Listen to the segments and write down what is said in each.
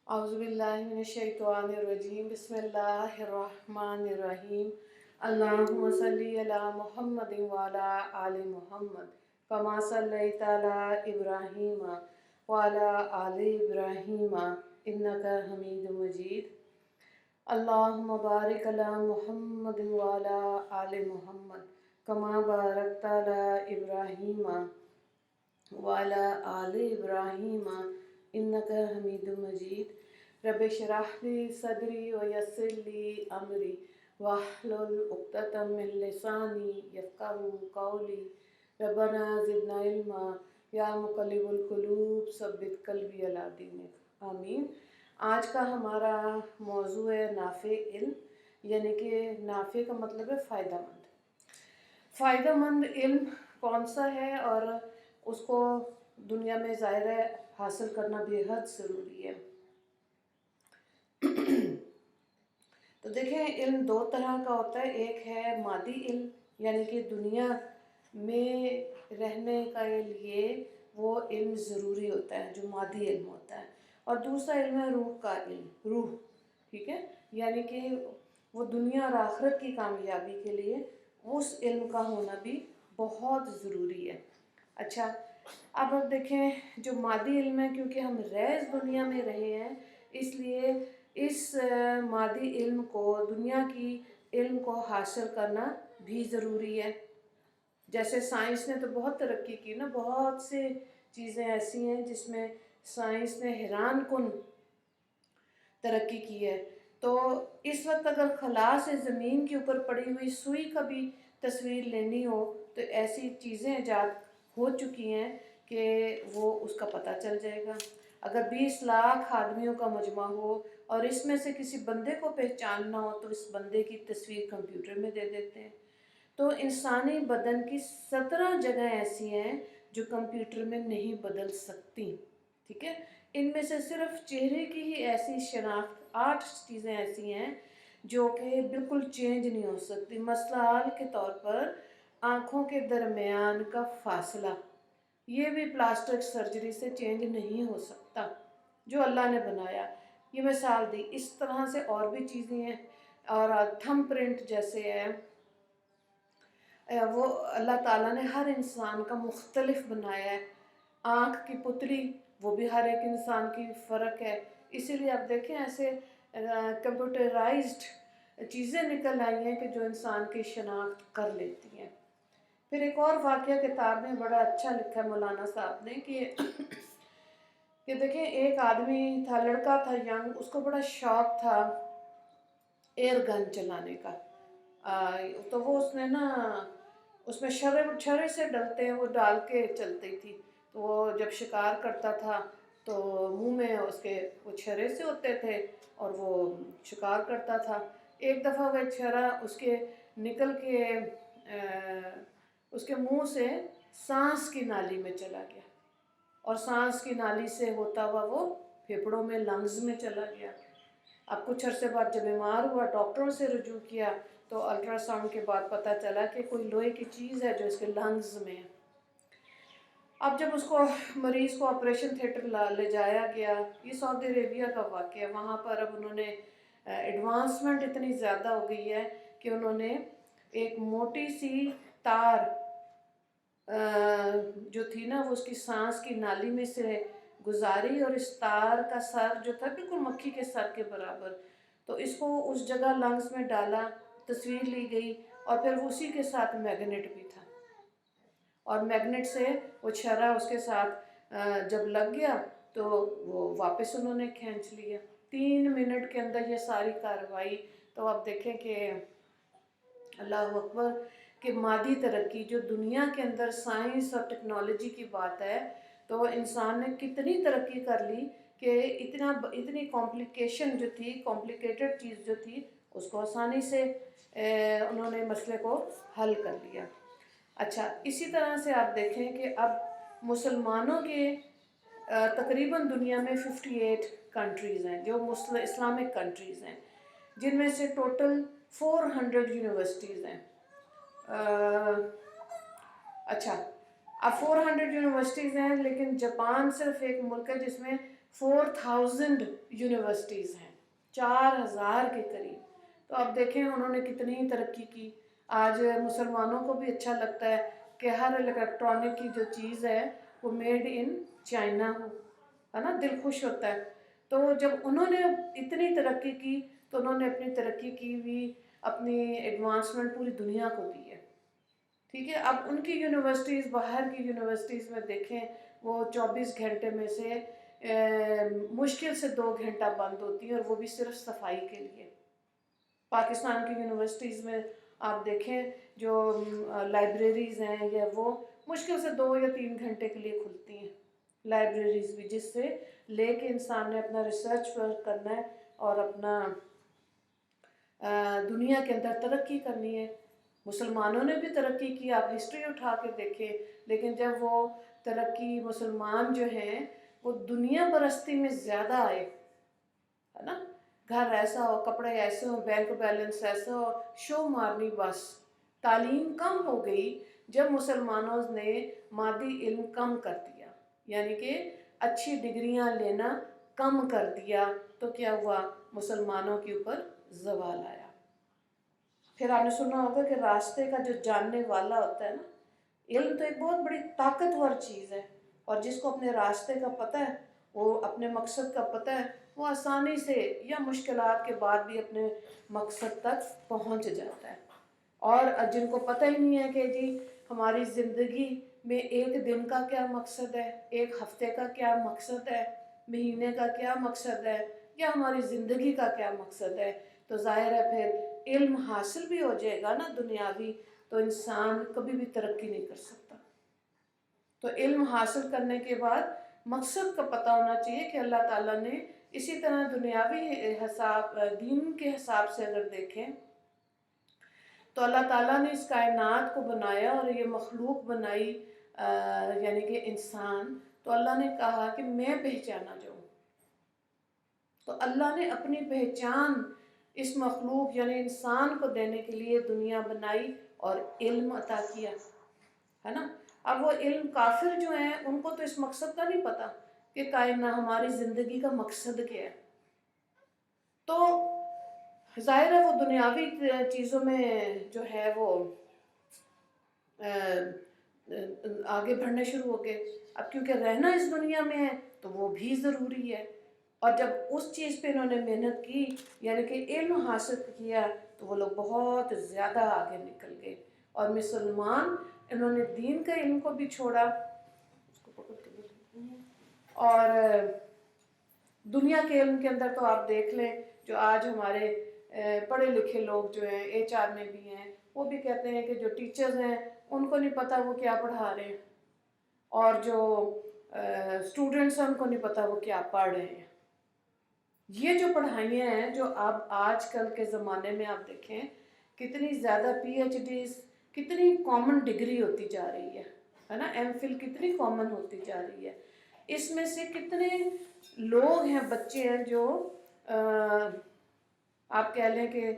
اعوذ باللہ من الشیطان الرجیم بسم اللہ الرحمن الرحیم اللہم صلی علی محمد وعلی آل محمد کما صلیت علی ابراہیم وعلی آل ابراہیم انکا حمید مجید اللہم بارک علی محمد وعلی آل محمد کما بارکت علی ابراہیم وعلی آل ابراہیم انکا حمید مجید رب اشرح لی صدری ویسر لی امری واحلل عقدۃ من لسانی یفقہوا قولی ربنا زدنا علما یا مقلب القلوب ثبت قلبی علی دینک آمین۔ آج کا ہمارا موضوع ہے نافع علم، یعنی کہ نافع کا مطلب ہے فائدہ مند۔ فائدہ مند علم کون سا ہے اور اس کو دنیا میں ظاہر ہے حاصل کرنا بے حد ضروری ہے۔ تو دیکھیں علم دو طرح کا ہوتا ہے، ایک ہے مادی علم یعنی کہ دنیا میں رہنے کے لیے وہ علم ضروری ہوتا ہے جو مادی علم ہوتا ہے، اور دوسرا علم ہے روح کا علم، روح، ٹھیک ہے، یعنی کہ وہ دنیا اور آخرت کی کامیابی کے لیے اس علم کا ہونا بھی بہت ضروری ہے۔ اچھا، اب دیکھیں جو مادی علم ہے، کیونکہ ہم ریز دنیا میں رہے ہیں، اس لیے اس مادی علم کو، دنیا کی علم کو حاصل کرنا بھی ضروری ہے۔ جیسے سائنس نے تو بہت ترقی کی نا، بہت سے چیزیں ایسی ہیں جس میں سائنس نے حیران کن ترقی کی ہے۔ تو اس وقت اگر خلا سے زمین کے اوپر پڑی ہوئی سوئی کا بھی تصویر لینی ہو تو ایسی چیزیں ایجاد ہو چکی ہیں کہ وہ اس کا پتہ چل جائے گا۔ اگر 20 لاکھ آدمیوں کا مجمع ہو اور اس میں سے کسی بندے کو پہچاننا ہو تو اس بندے کی تصویر کمپیوٹر میں دے دیتے ہیں۔ تو انسانی بدن کی 17 جگہ ایسی ہیں جو کمپیوٹر میں نہیں بدل سکتی، ٹھیک ہے۔ ان میں سے صرف چہرے کی ہی ایسی شناخت 8 چیزیں ایسی ہیں جو کہ بالکل چینج نہیں ہو سکتی۔ مثال کے طور پر آنکھوں کے درمیان کا فاصلہ، یہ بھی پلاسٹک سرجری سے چینج نہیں ہو سکتا جو اللہ نے بنایا، یہ مثال دی۔ اس طرح سے اور بھی چیزیں ہیں، اور تھم پرنٹ جیسے ہے، وہ اللہ تعالیٰ نے ہر انسان کا مختلف بنایا ہے۔ آنکھ کی پتلی وہ بھی ہر ایک انسان کی فرق ہے، اسی لیے آپ دیکھیں ایسے کمپیوٹرائزڈ چیزیں نکل آئی ہیں کہ جو انسان کی شناخت کر لیتی ہیں۔ پھر ایک اور واقعہ کتاب میں بڑا اچھا لکھا ہے مولانا صاحب نے کہ دیکھیں ایک آدمی تھا، لڑکا تھا ینگ، اس کو بڑا شوق تھا ایئر گن چلانے کا، تو وہ اس نے نا اس میں چھرے سے ڈلتے ہیں، وہ ڈال کے چلتی تھی، تو وہ جب شکار کرتا تھا تو منہ میں اس کے وہ چھرے سے ہوتے تھے اور وہ شکار کرتا تھا۔ ایک دفعہ وہ چھرا اس کے نکل کے اس کے منہ سے سانس کی نالی میں چلا گیا، اور سانس کی نالی سے ہوتا ہوا وہ پھیپھڑوں میں، لنگز میں چلا گیا۔ اب کچھ عرصے بعد جب بیمار ہوا، ڈاکٹروں سے رجوع کیا تو الٹرا ساؤنڈ کے بعد پتہ چلا کہ کوئی لوہے کی چیز ہے جو اس کے لنگز میں ہے۔ اب جب اس کو مریض کو آپریشن تھیٹر لے جایا گیا، یہ سعودی عربیہ کا واقعہ، وہاں پر اب انہوں نے ایڈوانسمنٹ اتنی زیادہ ہو گئی ہے کہ انہوں نے ایک موٹی سی تار جو تھی نا وہ اس کی سانس کی نالی میں سے گزاری، اور اس تار کا سر جو تھا بالکل مکھی کے سر کے برابر، تو اس کو اس جگہ لنگز میں ڈالا، تصویر لی گئی، اور پھر اسی کے ساتھ میگنیٹ بھی تھا، اور میگنیٹ سے وہ چھرا اس کے ساتھ جب لگ گیا تو وہ واپس انہوں نے کھینچ لیا۔ 3 منٹ کے اندر یہ ساری کارروائی، تو آپ دیکھیں کہ اللہ اکبر کہ مادی ترقی جو دنیا کے اندر سائنس اور ٹیکنالوجی کی بات ہے، تو انسان نے کتنی ترقی کر لی کہ اتنی کمپلیکیشن جو تھی، کمپلیکیٹڈ چیز جو تھی، اس کو آسانی سے انہوں نے مسئلے کو حل کر لیا۔ اچھا، اسی طرح سے آپ دیکھیں کہ اب مسلمانوں کے تقریباً دنیا میں 58 کنٹریز ہیں جو اسلامک کنٹریز ہیں، جن میں سے ٹوٹل 400 یونیورسٹیز ہیں۔ اچھا، اب 400 یونیورسٹیز ہیں، لیکن جاپان صرف ایک ملک ہے جس میں 4000 یونیورسٹیز ہیں، 4000 کے قریب. تو اب دیکھیں انہوں نے کتنی ترقی کی. آج مسلمانوں کو بھی اچھا لگتا ہے کہ ہر الیکٹرانک کی جو چیز ہے وہ میڈ ان چائنا ہو، ہے نا، دل خوش ہوتا ہے. تو جب انہوں نے اتنی ترقی کی تو انہوں نے اپنی ترقی کی بھی اپنی ایڈوانسمنٹ پوری دنیا کو دی ہے. ٹھیک ہے. اب ان کی یونیورسٹیز، باہر کی یونیورسٹیز میں دیکھیں وہ 24 گھنٹے میں سے مشکل سے 2 گھنٹہ بند ہوتی ہیں، اور وہ بھی صرف صفائی کے لیے. پاکستان کی یونیورسٹیز میں آپ دیکھیں جو لائبریریز ہیں یا وہ مشکل سے 2 یا 3 گھنٹے کے لیے کھلتی ہیں لائبریریز بھی، جس سے لے کے انسان نے اپنا ریسرچ ورک کرنا ہے اور اپنا دنیا کے اندر ترقی کرنی ہے. مسلمانوں نے بھی ترقی کی، آپ ہسٹری اٹھا کے دیکھیں، لیکن جب وہ ترقی مسلمان جو ہیں وہ دنیا پرستی میں زیادہ آئے، ہے نا، گھر ایسا ہو، کپڑے ایسے ہو، بینک بیلنس ایسا ہو، شو مارنی بس. تعلیم کم ہو گئی جب مسلمانوں نے مادی علم کم کر دیا، یعنی کہ اچھی ڈگریاں لینا کم کر دیا، تو کیا ہوا؟ مسلمانوں کے اوپر زوال آیا. پھر آپ نے سنا ہوگا کہ راستے کا جو جاننے والا ہوتا ہے نا، علم تو ایک بہت بڑی طاقتور چیز ہے، اور جس کو اپنے راستے کا پتہ ہے، وہ اپنے مقصد کا پتہ ہے، وہ آسانی سے یا مشکلات کے بعد بھی اپنے مقصد تک پہنچ جاتا ہے. اور جن کو پتہ ہی نہیں ہے کہ جی ہماری زندگی میں ایک دن کا کیا مقصد ہے، ایک ہفتے کا کیا مقصد ہے، مہینے کا کیا مقصد ہے، یا ہماری زندگی کا کیا مقصد ہے، تو ظاہر ہے پھر علم حاصل بھی ہو جائے گا نا دنیاوی، تو انسان کبھی بھی ترقی نہیں کر سکتا. تو علم حاصل کرنے کے بعد مقصد کا پتہ ہونا چاہیے کہ اللہ تعالیٰ نے اسی طرح دنیاوی حساب، دین کے حساب سے اگر دیکھیں تو اللہ تعالیٰ نے اس کائنات کو بنایا اور یہ مخلوق بنائی، یعنی کہ انسان. تو اللہ نے کہا کہ میں پہچانا جاؤں. تو اللہ نے اپنی پہچان اس مخلوق یعنی انسان کو دینے کے لیے دنیا بنائی اور علم عطا کیا، ہے نا. اب وہ علم کافر جو ہیں ان کو تو اس مقصد کا نہیں پتہ کہ کائنات ہماری زندگی کا مقصد کیا ہے. تو ظاہر ہے وہ دنیاوی چیزوں میں جو ہے وہ آگے بڑھنے شروع ہو گئے. اب کیونکہ رہنا اس دنیا میں ہے تو وہ بھی ضروری ہے، اور جب اس چیز پہ انہوں نے محنت کی یعنی کہ علم حاصل کیا تو وہ لوگ بہت زیادہ آگے نکل گئے. اور مسلمان انہوں نے دین کا علم کو بھی چھوڑا اور دنیا کے علم کے اندر تو آپ دیکھ لیں جو آج ہمارے پڑھے لکھے لوگ جو ہیں HR میں بھی ہیں، وہ بھی کہتے ہیں کہ جو ٹیچرز ہیں ان کو نہیں پتہ وہ کیا پڑھا رہے ہیں، اور جو اسٹوڈنٹس ہیں ان کو نہیں پتہ وہ کیا پڑھ رہے ہیں. یہ جو پڑھائیاں ہیں جو اب آج کل کے زمانے میں آپ دیکھیں کتنی زیادہ PhDs، کتنی کامن ڈگری ہوتی جا رہی ہے نا، MPhil کتنی کامن ہوتی جا رہی ہے. اس میں سے کتنے لوگ ہیں، بچے ہیں جو آپ کہہ لیں کہ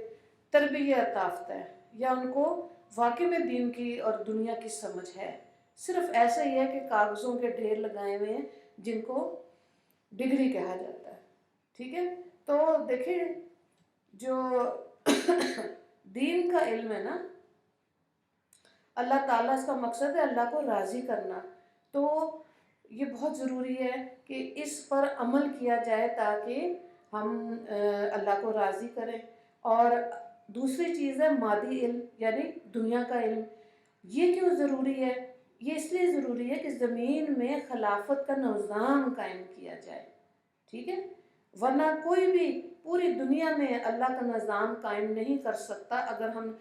تربیت یافتہ ہے یا ان کو واقعی میں دین کی اور دنیا کی سمجھ ہے. صرف ایسا ہی ہے کہ کاغذوں کے ڈھیر لگائے ہوئے ہیں جن کو ڈگری کہا جاتا ہے. ٹھیک ہے. تو دیکھیں جو دین کا علم ہے نا، اللہ تعالیٰ اس کا مقصد ہے اللہ کو راضی کرنا. تو یہ بہت ضروری ہے کہ اس پر عمل کیا جائے تاکہ ہم اللہ کو راضی کریں. اور دوسری چیز ہے مادی علم یعنی دنیا کا علم. یہ کیوں ضروری ہے؟ یہ اس لیے ضروری ہے کہ زمین میں خلافت کا نظام قائم کیا جائے. ٹھیک ہے. ورنہ کوئی بھی پوری دنیا میں اللہ کا نظام قائم نہیں کر سکتا اگر ہم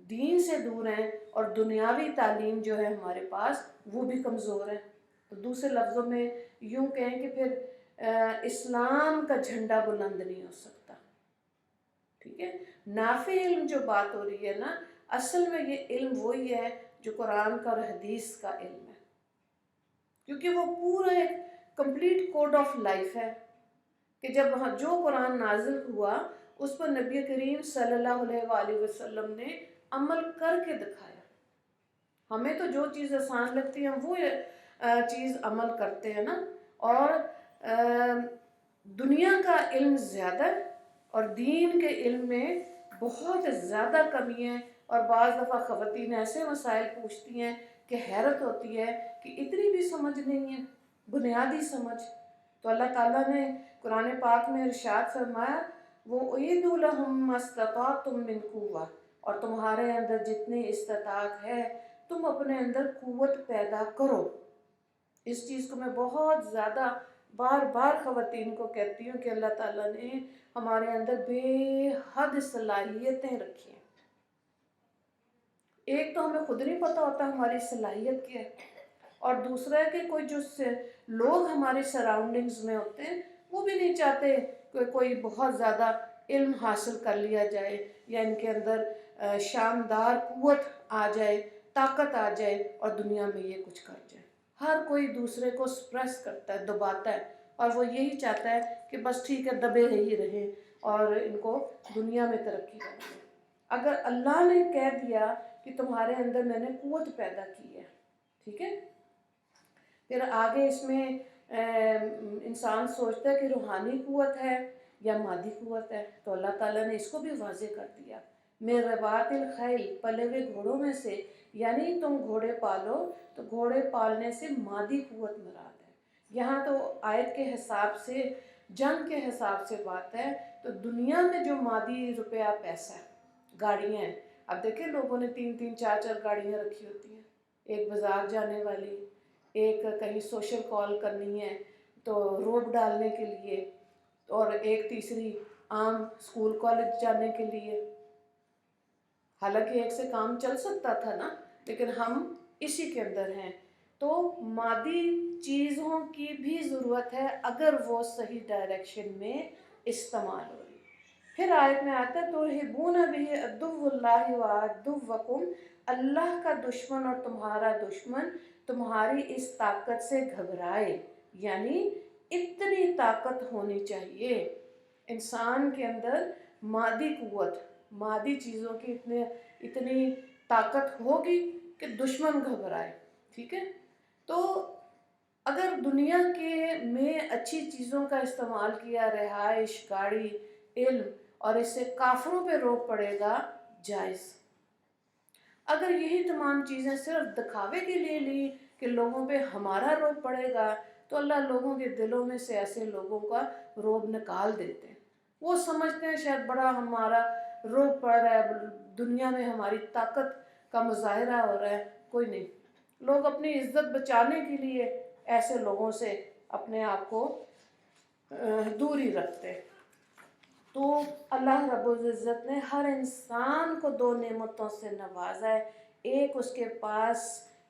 دین سے دور ہیں اور دنیاوی تعلیم جو ہے ہمارے پاس وہ بھی کمزور ہے. تو دوسرے لفظوں میں یوں کہیں کہ پھر اسلام کا جھنڈا بلند نہیں ہو سکتا. ٹھیک ہے. نافع علم جو بات ہو رہی ہے نا، اصل میں یہ علم وہی ہے جو قرآن کا اور حدیث کا علم ہے، کیونکہ وہ پورا ایک کمپلیٹ کوڈ آف لائف ہے کہ جب جو قرآن نازل ہوا اس پر نبی کریم صلی اللہ علیہ وآلہ وسلم نے عمل کر کے دکھایا. ہمیں تو جو چیز آسان لگتی ہے ہم وہ چیز عمل کرتے ہیں نا. اور دنیا کا علم زیادہ اور دین کے علم میں بہت زیادہ کمی ہے، اور بعض دفعہ خواتین ایسے مسائل پوچھتی ہیں کہ حیرت ہوتی ہے کہ اتنی بھی سمجھ نہیں ہے، بنیادی سمجھ۔ تو اللہ تعالیٰ نے قرآن پاک میں ارشاد فرمایا وَأُعِيدُوا لَهُم مَّا اسْتَطَعْتُم مِّن قُوَّةٍ، اور تمہارے اندر جتنی استطاعت ہے تم اپنے اندر قوت پیدا کرو۔ اس چیز کو میں بہت زیادہ بار بار خواتین کو کہتی ہوں کہ اللہ تعالیٰ نے ہمارے اندر بے حد صلاحیتیں رکھی ہیں۔ ایک تو ہمیں خود نہیں پتہ ہوتا ہماری صلاحیت کیا ہے، اور دوسرا ہے کہ کوئی جو لوگ ہمارے سراؤنڈنگز میں ہوتے ہیں وہ بھی نہیں چاہتے کہ کوئی بہت زیادہ علم حاصل کر لیا جائے یا ان کے اندر شاندار قوت آ جائے، طاقت آ جائے اور دنیا میں یہ کچھ کر جائے۔ ہر کوئی دوسرے کو سپریس کرتا ہے، دباتا ہے، اور وہ یہی چاہتا ہے کہ بس ٹھیک ہے دبے ہی رہیں اور ان کو دنیا میں ترقی کرنی ہے۔ اگر اللہ نے کہہ دیا کہ تمہارے اندر میں نے قوت پیدا کی ہے، ٹھیک ہے، پھر آگے اس میں انسان سوچتا ہے کہ روحانی قوت ہے یا مادی قوت ہے، تو اللہ تعالیٰ نے اس کو بھی واضح کر دیا میں رباط الخیل، پلے ہوئے گھوڑوں میں سے، یعنی تم گھوڑے پالو تو گھوڑے پالنے سے مادی قوت مراد ہے۔ یہاں تو آیت کے حساب سے، جنگ کے حساب سے بات ہے، تو دنیا میں جو مادی روپیہ پیسہ ہے، گاڑیاں ہیں، اب دیکھیں لوگوں نے 3 4 گاڑیاں رکھی ہوتی ہیں، ایک بازار جانے والی، ایک کہیں سوشل کال کرنی ہے تو روڈ ڈالنے کے لیے، اور ایک تیسری عام اسکول کالج جانے کے لیے۔ حالانکہ ایک سے کام چل سکتا تھا نا، لیکن ہم اسی کے اندر ہیں۔ تو مادی چیزوں کی بھی ضرورت ہے اگر وہ صحیح ڈائریکشن میں استعمال ہو رہی۔ پھر آیت میں آتا ہے تُرْہِبُونَ بِهِ عَدُوُّ اللَّهِ وَعَدُوَّكُمْ، اللہ کا دشمن اور تمہارا دشمن تمہاری اس طاقت سے گھبرائے، یعنی اتنی طاقت ہونی چاہیے انسان کے اندر، مادی قوت، مادی چیزوں کی اتنی طاقت ہوگی کہ دشمن گھبرائے، ٹھیک ہے۔ تو اگر دنیا کے میں اچھی چیزوں کا استعمال کیا، رہائش، گاڑی، علم، اور اس سے کافروں پہ روک پڑے گا، جائز۔ اگر یہی تمام چیزیں صرف دکھاوے کے لیے لی کہ لوگوں پہ ہمارا روب پڑے گا، تو اللہ لوگوں کے دلوں میں سے ایسے لوگوں کا روب نکال دیتے ہیں۔ وہ سمجھتے ہیں شاید بڑا ہمارا روب پڑ رہا ہے، دنیا میں ہماری طاقت کا مظاہرہ ہو رہا ہے، کوئی نہیں۔ لوگ اپنی عزت بچانے کے لیے ایسے لوگوں سے اپنے آپ کو دور ہی رکھتے ہیں۔ تو اللہ رب العزت نے ہر انسان کو 2 نعمتوں سے نوازا ہے، ایک اس کے پاس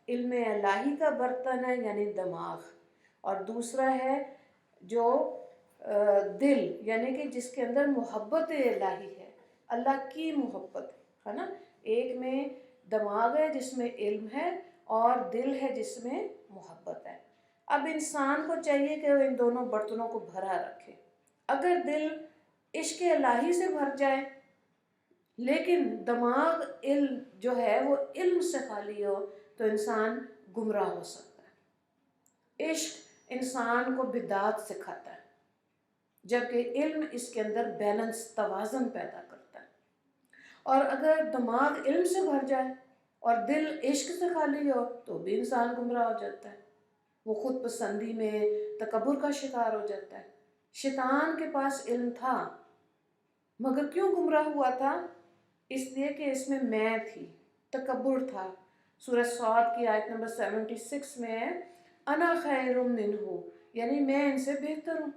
علم الہی کا برتن ہے یعنی دماغ، اور دوسرا ہے جو دل، یعنی کہ جس کے اندر محبت الہی ہے، اللہ کی محبت ہے نا۔ ایک میں دماغ ہے جس میں علم ہے، اور دل ہے جس میں محبت ہے۔ اب انسان کو چاہیے کہ وہ ان دونوں برتنوں کو بھرا رکھے۔ اگر دل عشق الہی سے بھر جائے لیکن دماغ علم جو ہے وہ علم سے خالی ہو، تو انسان گمراہ ہو سکتا ہے۔ عشق انسان کو بدعات سکھاتا ہے، جبکہ علم اس کے اندر بیلنس، توازن پیدا کرتا ہے۔ اور اگر دماغ علم سے بھر جائے اور دل عشق سے خالی ہو تو بھی انسان گمراہ ہو جاتا ہے، وہ خود پسندی میں، تکبر کا شکار ہو جاتا ہے۔ شیطان کے پاس علم تھا مگر کیوں گمراہ ہوا تھا؟ اس لیے کہ اس میں تھی، تکبر تھا۔ سورہ صاد کی آیت نمبر 76 میں ہے انا خیر منہ، یعنی میں ان سے بہتر ہوں۔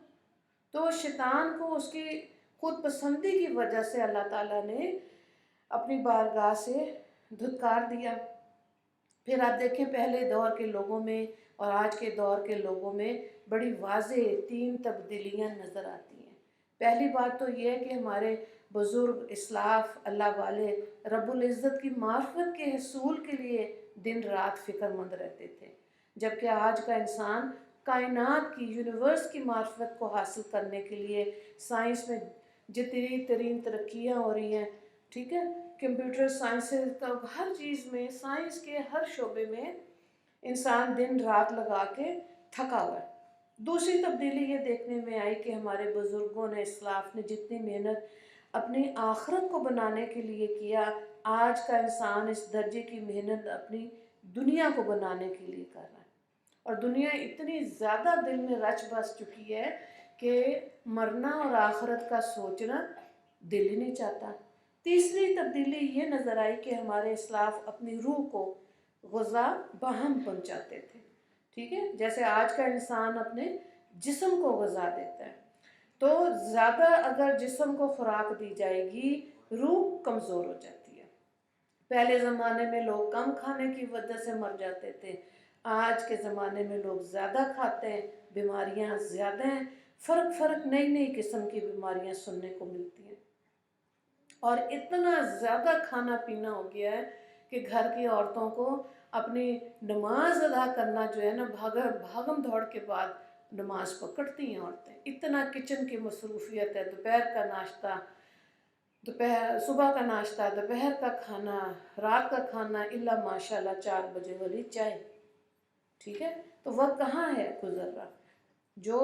تو شیطان کو اس کی خود پسندی کی وجہ سے اللہ تعالیٰ نے اپنی بارگاہ سے دھتکار دیا۔ پھر آپ دیکھیں پہلے دور کے لوگوں میں اور آج کے دور کے لوگوں میں بڑی واضح 3 تبدیلیاں نظر آتی ہیں۔ پہلی بات تو یہ ہے کہ ہمارے بزرگ اسلاف اللہ والے رب العزت کی معرفت کے حصول کے لیے دن رات فکر مند رہتے تھے، جبکہ آج کا انسان کائنات کی، یونیورس کی معرفت کو حاصل کرنے کے لیے سائنس میں جتنی ترین ترقیاں ہو رہی ہیں، ٹھیک ہے، کمپیوٹر سائنس، ہر چیز میں، سائنس کے ہر شعبے میں انسان دن رات لگا کے تھکا ہوا ہے۔ دوسری تبدیلی یہ دیکھنے میں آئی کہ ہمارے بزرگوں نے، اسلاف نے جتنی محنت اپنی آخرت کو بنانے کے لیے کیا، آج کا انسان اس درجے کی محنت اپنی دنیا کو بنانے کے لیے کر رہا ہے۔ اور دنیا اتنی زیادہ دل میں رچ بس چکی ہے کہ مرنا اور آخرت کا سوچنا دل ہی نہیں چاہتا۔ تیسری تبدیلی یہ نظر آئی کہ ہمارے اسلاف اپنی روح کو غذا باہم پہنچاتے تھے، ٹھیک ہے، جیسے آج کا انسان اپنے جسم کو غذا دیتا ہے۔ تو زیادہ اگر جسم کو خوراک دی جائے گی، روح کمزور ہو جاتی ہے۔ پہلے زمانے میں لوگ کم کھانے کی وجہ سے مر جاتے تھے، آج کے زمانے میں لوگ زیادہ کھاتے ہیں، بیماریاں زیادہ ہیں، فرق نئی نئی قسم کی بیماریاں سننے کو ملتی ہیں۔ اور اتنا زیادہ کھانا پینا ہو گیا ہے کہ گھر کی عورتوں کو اپنی نماز ادا کرنا جو ہے نا، بھاگم دوڑ کے بعد نماز پکڑتی ہیں عورتیں، اتنا کچن کی مصروفیت ہے، دوپہر کا ناشتہ، صبح کا ناشتہ، دوپہر کا کھانا، رات کا کھانا، الا ماشاء اللہ 4 بجے والی چائے، ٹھیک ہے۔ تو وقت کہاں ہے گزر رہا۔ جو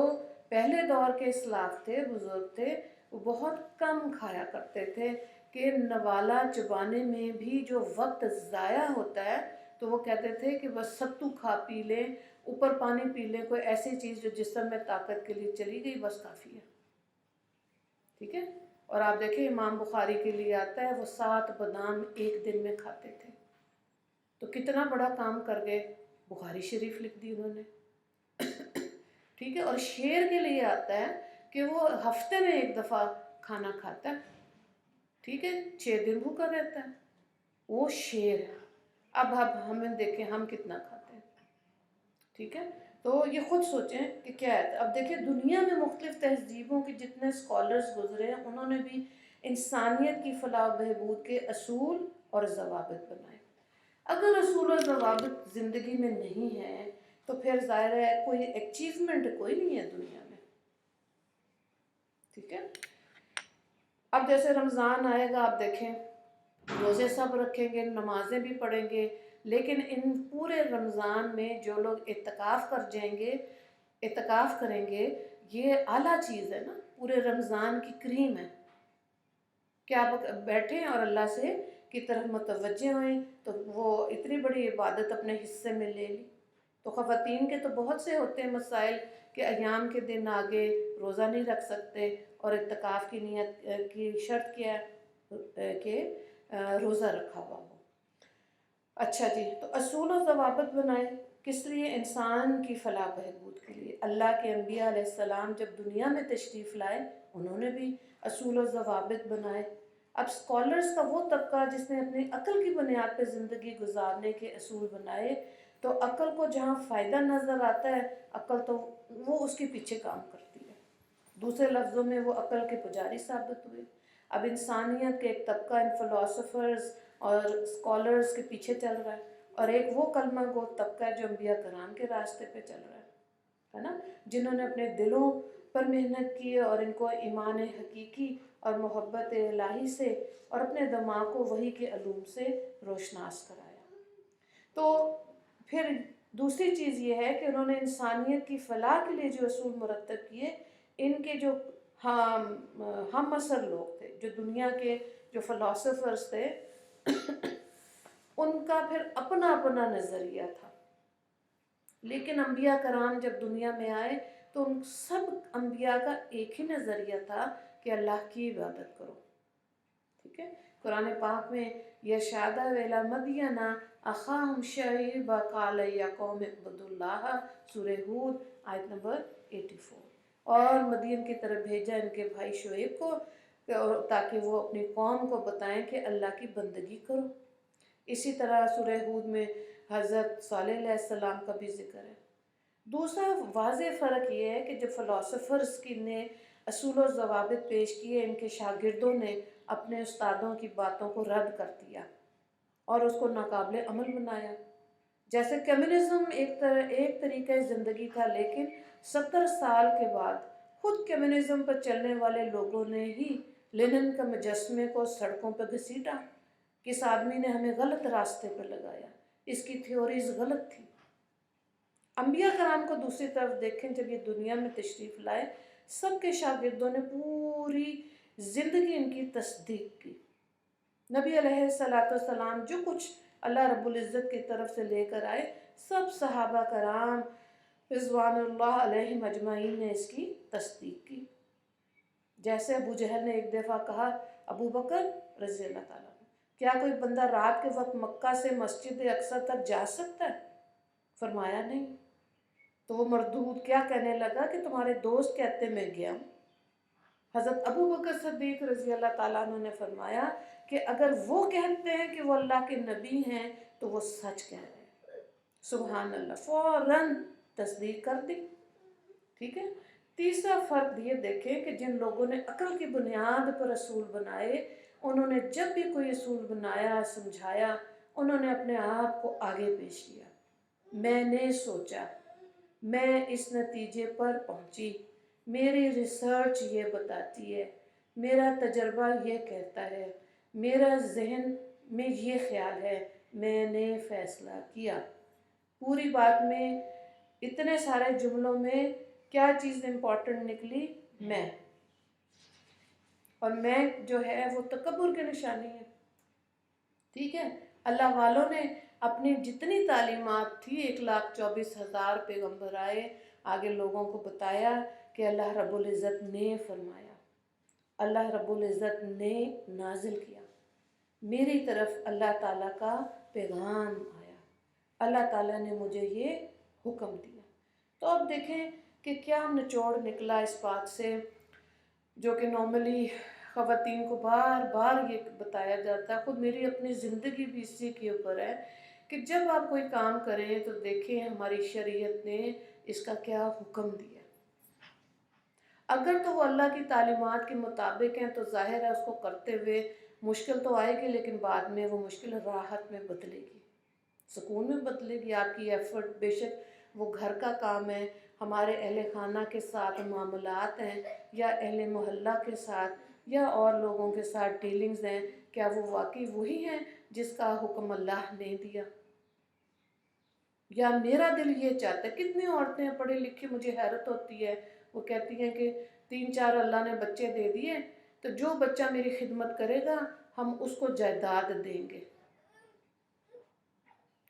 پہلے دور کے اسلاف تھے، بزرگ تھے، وہ بہت کم کھایا کرتے تھے کہ نوالا چبانے میں بھی جو وقت ضائع ہوتا ہے تو وہ کہتے تھے کہ بس ستو کھا پی لیں، اوپر پانی پی لیں، کوئی ایسی چیز جو جسم میں طاقت کے لیے چلی گئی، بس کافی ہے، ٹھیک ہے۔ اور آپ دیکھیں امام بخاری کے لیے آتا ہے وہ 7 بادام ایک دن میں کھاتے تھے، تو کتنا بڑا کام کر گئے، بخاری شریف لکھ دی انہوں نے، ٹھیک ہے۔ اور شیر کے لیے آتا ہے کہ وہ ہفتے میں 1 دفعہ کھانا کھاتا ہے، ٹھیک ہے، 6 دن بھوکا رہتا ہے، وہ شیر ہے۔ اب ہمیں دیکھیں ہم کتنا کھاتے ہیں، ٹھیک ہے۔ تو یہ خود سوچیں کہ کیا ہے۔ اب دیکھیں دنیا میں مختلف تہذیبوں کے جتنے اسکالرز گزرے ہیں، انہوں نے بھی انسانیت کی فلاح و بہبود کے اصول اور ضوابط بنائے۔ اگر اصول اور ضوابط زندگی میں نہیں ہیں تو پھر ظاہر ہے کوئی اچیومنٹ کوئی نہیں ہے دنیا میں، ٹھیک ہے۔ اب جیسے رمضان آئے گا، آپ دیکھیں روزے سب رکھیں گے، نمازیں بھی پڑھیں گے، لیکن ان پورے رمضان میں جو لوگ اعتکاف کر جائیں گے، اعتکاف کریں گے، یہ اعلیٰ چیز ہے نا، پورے رمضان کی کریم ہے کہ آپ بیٹھیں اور اللہ سے کی طرف متوجہ ہوئیں، تو وہ اتنی بڑی عبادت اپنے حصے میں لے لی۔ تو خواتین کے تو بہت سے ہوتے ہیں مسائل کہ ایام کے دن آگے روزہ نہیں رکھ سکتے، اور اعتکاف کی نیت کی شرط کیا ہے کہ روزہ رکھا ہوا ہو۔ اچھا جی، تو اصول و ضوابط بنائے کس لیے؟ انسان کی فلاح بہبود کے لیے۔ اللہ کے انبیاء علیہ السلام جب دنیا میں تشریف لائے، انہوں نے بھی اصول و ضوابط بنائے۔ اب اسکالرز کا وہ طبقہ جس نے اپنی عقل کی بنیاد پہ زندگی گزارنے کے اصول بنائے، تو عقل کو جہاں فائدہ نظر آتا ہے، عقل تو وہ اس کے پیچھے کام کرتی ہے، دوسرے لفظوں میں وہ عقل کے پجاری ثابت ہوئے۔ اب انسانیت کے ایک طبقہ ان فلاسفرز اور اسکالرز کے پیچھے چل رہا ہے، اور ایک وہ کلمہ گو طبقہ ہے جو انبیاء کرام کے راستے پہ چل رہا ہے نا، جنہوں نے اپنے دلوں پر محنت کی اور ان کو ایمان حقیقی اور محبت الہی سے اور اپنے دماغ کو وحی کے علوم سے روشناس کرایا۔ تو پھر دوسری چیز یہ ہے کہ انہوں نے انسانیت کی فلاح کے لیے جو اصول مرتب کیے، ان کے جو ہم عصر لوگ تھے، جو دنیا کے جو فلاسفرز تھے، ان کا پھر اپنا اپنا نظریہ تھا۔ لیکن انبیاء کرام جب دنیا میں آئے تو ان سب انبیاء کا ایک ہی نظریہ تھا کہ اللہ کی عبادت کرو، ٹھیک ہے۔ قرآن پاک میں یرشادہ ویلا مدینہ اخاہم شعیب قال یا قوم اعبدوا اللہ، سورہ ہود آیت نمبر 84۔ اور مدین کی طرف بھیجا ان کے بھائی شعیب کو تاکہ وہ اپنی قوم کو بتائیں کہ اللہ کی بندگی کرو۔ اسی طرح سورہ ہود میں حضرت صالح علیہ السلام کا بھی ذکر ہے۔ دوسرا واضح فرق یہ ہے کہ جب فلاسفرز کی نے اصول و ضوابط پیش کیے، ان کے شاگردوں نے اپنے استادوں کی باتوں کو رد کر دیا اور اس کو ناقابل عمل بنایا۔ جیسے کمیونزم ایک طریقہ زندگی تھا، لیکن 70 سال کے بعد خود کمیونزم پر چلنے والے لوگوں نے ہی لینن کا مجسمے کو سڑکوں پہ گھسیٹا کہ اس آدمی نے ہمیں غلط راستے پہ لگایا، اس کی تھیوریز غلط تھی۔ انبیاء کرام کو دوسری طرف دیکھیں، جب یہ دنیا میں تشریف لائے سب کے شاگردوں نے پوری زندگی ان کی تصدیق کی۔ نبی علیہ السلام جو کچھ اللہ رب العزت کی طرف سے لے کر آئے، سب صحابہ کرام رضوان اللہ علیہم اجمعین نے اس کی تصدیق کی۔ جیسے ابو جہل نے ایک دفعہ کہا ابو بکر رضی اللہ تعالیٰ عنہ، کیا کوئی بندہ رات کے وقت مکہ سے مسجد اقصی تک جا سکتا ہے؟ فرمایا نہیں۔ تو وہ مردود کیا کہنے لگا کہ تمہارے دوست کہتے میں گیا ہوں۔ حضرت ابو بکر صدیق رضی اللہ تعالیٰ عنہ نے فرمایا کہ اگر وہ کہتے ہیں کہ وہ اللہ کے نبی ہیں تو وہ سچ کہہ رہے ہیں۔ سبحان اللہ، فوراً تصدیق کر دی۔ ٹھیک ہے۔ تیسرا فرق یہ دیکھیں کہ جن لوگوں نے عقل کی بنیاد پر اصول بنائے، انہوں نے جب بھی کوئی اصول بنایا، سمجھایا، انہوں نے اپنے آپ کو آگے پیش کیا۔ میں نے سوچا، میں اس نتیجے پر پہنچی، میری ریسرچ یہ بتاتی ہے، میرا تجربہ یہ کہتا ہے، میرا ذہن میں یہ خیال ہے، میں نے فیصلہ کیا۔ پوری بات میں اتنے سارے جملوں میں کیا چیز امپورٹنٹ نکلی؟ میں۔ اور میں جو ہے وہ تکبر کی نشانی ہے۔ ٹھیک ہے۔ اللہ والوں نے اپنی جتنی تعلیمات تھی، 1,24,000 پیغمبر آئے، آگے لوگوں کو بتایا کہ اللہ رب العزت نے فرمایا، اللہ رب العزت نے نازل کیا، میری طرف اللہ تعالیٰ کا پیغام آیا، اللہ تعالیٰ نے مجھے یہ حکم دیا۔ تو اب دیکھیں کہ کیا نچوڑ نکلا اس بات سے، جو کہ نارملی خواتین کو بار بار یہ بتایا جاتا ہے، خود میری اپنی زندگی بھی اسی کے اوپر ہے کہ جب آپ کوئی کام کریں تو دیکھیں ہماری شریعت نے اس کا کیا حکم دیا۔ اگر تو وہ اللہ کی تعلیمات کے مطابق ہیں تو ظاہر ہے اس کو کرتے ہوئے مشکل تو آئے گی، لیکن بعد میں وہ مشکل راحت میں بدلے گی، سکون میں بدلے گی۔ آپ کی ایفرٹ، بے شک وہ گھر کا کام ہے، ہمارے اہل خانہ کے ساتھ معاملات ہیں، یا اہل محلہ کے ساتھ یا اور لوگوں کے ساتھ ڈیلنگز ہیں، کیا وہ واقعی وہی ہیں جس کا حکم اللہ نے دیا؟ یا میرا دل یہ چاہتا ہے، کتنی عورتیں پڑھی لکھی، مجھے حیرت ہوتی ہے، وہ کہتی ہیں کہ 3-4 اللہ نے بچے دے دیے، تو جو بچہ میری خدمت کرے گا ہم اس کو جائیداد دیں گے،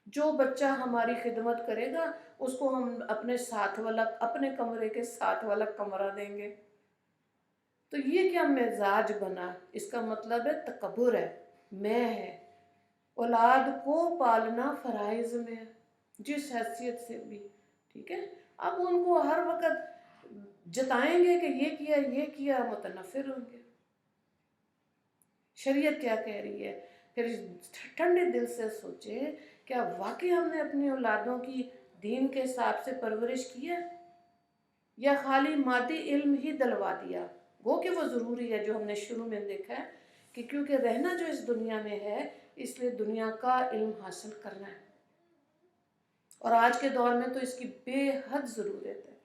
جو بچہ ہماری خدمت کرے گا اس کو ہم اپنے ساتھ والا، اپنے کمرے کے ساتھ والا کمرہ دیں گے۔ تو یہ کیا مزاج بنا؟ اس کا مطلب ہے تکبر ہے، میں ہے۔ اولاد کو پالنا فرائض میں ہے، جس حیثیت سے بھی، ٹھیک ہے۔ اب ان کو ہر وقت جتائیں گے کہ یہ کیا، متنفر ہوں گے۔ شریعت کیا کہہ رہی ہے؟ پھر ٹھنڈے دل سے سوچے، کیا واقعی ہم نے اپنی اولادوں کی دین کے حساب سے پرورش کی ہے، یا خالی مادی علم ہی دلوا دیا؟ گو کہ وہ ضروری ہے، جو ہم نے شروع میں دیکھا ہے کہ کیونکہ رہنا جو اس دنیا میں ہے، اس لیے دنیا کا علم حاصل کرنا ہے، اور آج کے دور میں تو اس کی بے حد ضرورت ہے۔